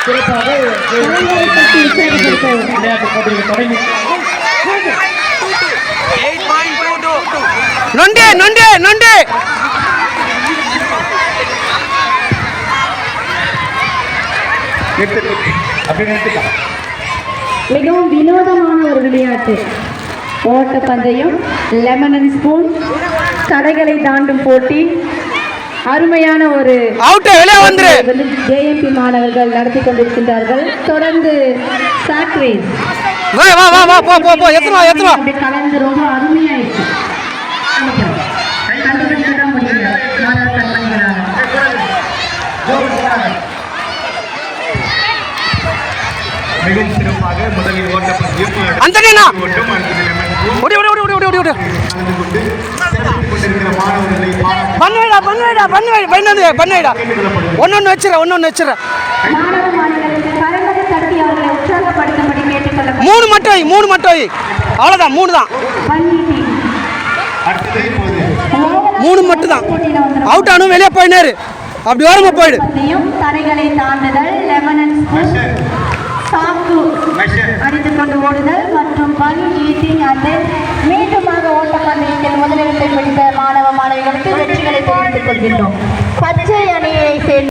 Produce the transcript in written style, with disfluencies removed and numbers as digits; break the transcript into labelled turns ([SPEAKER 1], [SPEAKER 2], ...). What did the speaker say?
[SPEAKER 1] சிறப்பாக விளையாட்டு போட்டிகள் தொடங்கி
[SPEAKER 2] நொண்டே நொண்டே நொண்டே
[SPEAKER 3] மிகவும் வினோதமான ஒரு விளையாட்டு ஓட்டப்பந்தயம், லெமன் அண்ட் ஸ்பூன், தடைகளை தாண்டும் போட்டி. அருமையான ஒரு ஜேஎம்பி மாணவர்கள் நடத்தி கொண்டிருக்கின்றார்கள். தொடர்ந்து சாக்ரேஸ் கலந்து ரொம்ப அருமையாயிருக்கு.
[SPEAKER 1] மிகவும் சிறப்பாக முதலில் ஓட்டப்பந்தயம்
[SPEAKER 2] ஒன்னொன்னு வச்சிடறேன் மூணு மட்டும் அவ்வளவுதான். மூணு மட்டும் தான். அவுட் ஆனும் வெளியே போயினாரு. அப்படி ஓரமா போயிடு.
[SPEAKER 3] தடைகளை தாண்டுதல், லெமன் அண்ட் ஸ்பூன், சாக்கு அடித்துக் கொண்டு ஓடுதல் மற்றும் பன் ஈட்டிங் அண்ட் மீண்டுமாக ஓட்டப்பந்தயத்தில் முதலிடத்தை பிடித்த மாணவ மாணவிகளுக்கு வெற்றிகளை தெரிவித்துக் கொள்கின்றோம். பச்சை அணியை சேர்ந்த